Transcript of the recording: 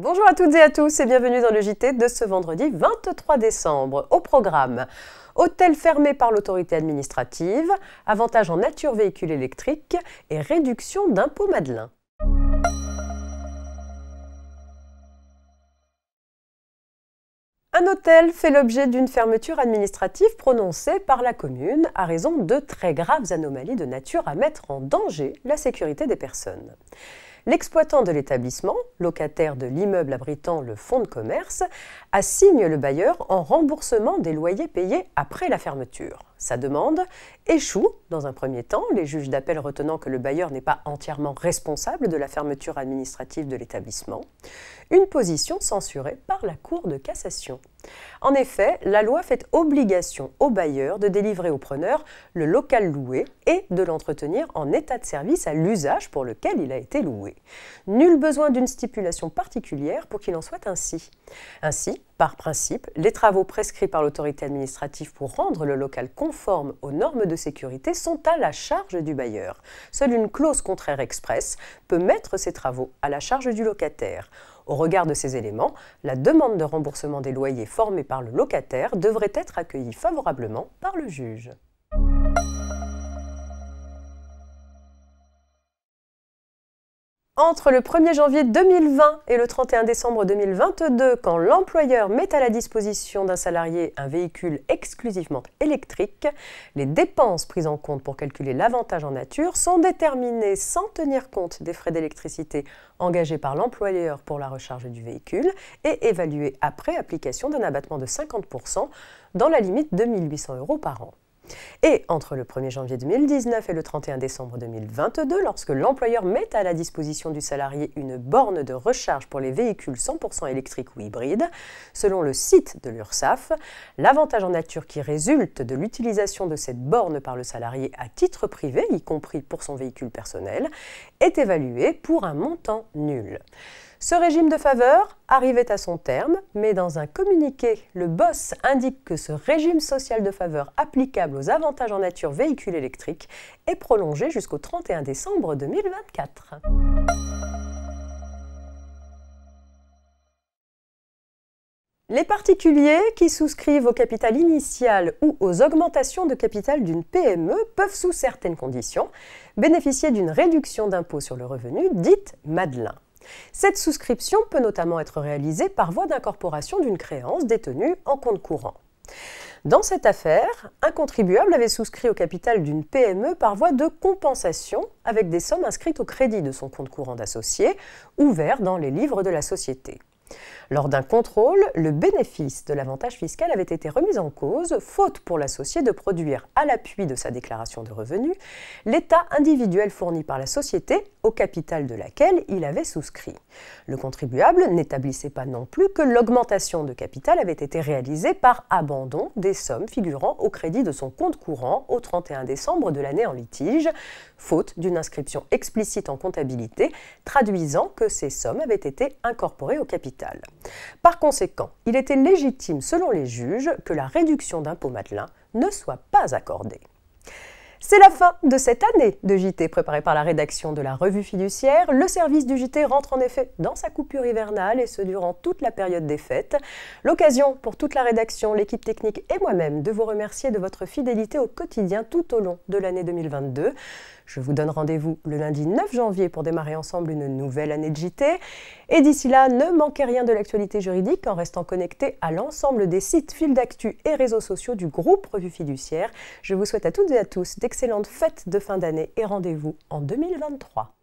Bonjour à toutes et à tous et bienvenue dans le JT de ce vendredi 23 décembre. Au programme, hôtel fermé par l'autorité administrative, avantages en nature véhicule électrique et réduction d'impôt Madelin. Un hôtel fait l'objet d'une fermeture administrative prononcée par la commune à raison de très graves anomalies de nature à mettre en danger la sécurité des personnes. L'exploitant de l'établissement, locataire de l'immeuble abritant le fonds de commerce, assigne le bailleur en remboursement des loyers payés après la fermeture. Sa demande échoue dans un premier temps, les juges d'appel retenant que le bailleur n'est pas entièrement responsable de la fermeture administrative de l'établissement, une position censurée par la Cour de cassation. En effet, la loi fait obligation au bailleur de délivrer au preneur le local loué et de l'entretenir en état de service à l'usage pour lequel il a été loué. Nul besoin d'une stipulation particulière pour qu'il en soit ainsi. Ainsi, par principe, les travaux prescrits par l'autorité administrative pour rendre le local conforme aux normes de sécurité sont à la charge du bailleur. Seule une clause contraire expresse peut mettre ces travaux à la charge du locataire. Au regard de ces éléments, la demande de remboursement des loyers formée par le locataire devrait être accueillie favorablement par le juge. Entre le 1er janvier 2020 et le 31 décembre 2022, quand l'employeur met à la disposition d'un salarié un véhicule exclusivement électrique, les dépenses prises en compte pour calculer l'avantage en nature sont déterminées sans tenir compte des frais d'électricité engagés par l'employeur pour la recharge du véhicule et évaluées après application d'un abattement de 50% dans la limite de 1 800 € par an. Et entre le 1er janvier 2019 et le 31 décembre 2022, lorsque l'employeur met à la disposition du salarié une borne de recharge pour les véhicules 100% électriques ou hybrides, selon le site de l'URSSAF, l'avantage en nature qui résulte de l'utilisation de cette borne par le salarié à titre privé, y compris pour son véhicule personnel, est évalué pour un montant nul. Ce régime de faveur arrivait à son terme, mais dans un communiqué, le BOSS indique que ce régime social de faveur applicable aux avantages en nature véhicules électriques est prolongé jusqu'au 31 décembre 2024. Les particuliers qui souscrivent au capital initial ou aux augmentations de capital d'une PME peuvent, sous certaines conditions, bénéficier d'une réduction d'impôt sur le revenu dite Madelin. Cette souscription peut notamment être réalisée par voie d'incorporation d'une créance détenue en compte courant. Dans cette affaire, un contribuable avait souscrit au capital d'une PME par voie de compensation avec des sommes inscrites au crédit de son compte courant d'associé, ouvert dans les livres de la société. Lors d'un contrôle, le bénéfice de l'avantage fiscal avait été remis en cause, faute pour l'associé de produire à l'appui de sa déclaration de revenus l'état individuel fourni par la société au capital de laquelle il avait souscrit. Le contribuable n'établissait pas non plus que l'augmentation de capital avait été réalisée par abandon des sommes figurant au crédit de son compte courant au 31 décembre de l'année en litige, faute d'une inscription explicite en comptabilité traduisant que ces sommes avaient été incorporées au capital. Par conséquent, il était légitime selon les juges que la réduction d'impôt Madelin ne soit pas accordée. C'est la fin de cette année de JT préparée par la rédaction de la Revue Fiduciaire. Le service du JT rentre en effet dans sa coupure hivernale et ce durant toute la période des fêtes. L'occasion pour toute la rédaction, l'équipe technique et moi-même de vous remercier de votre fidélité au quotidien tout au long de l'année 2022. Je vous donne rendez-vous le lundi 9 janvier pour démarrer ensemble une nouvelle année de JT. Et d'ici là, ne manquez rien de l'actualité juridique en restant connecté à l'ensemble des sites, fils d'actu et réseaux sociaux du groupe Revue Fiduciaire. Je vous souhaite à toutes et à tous d'excellentes fêtes de fin d'année et rendez-vous en 2023.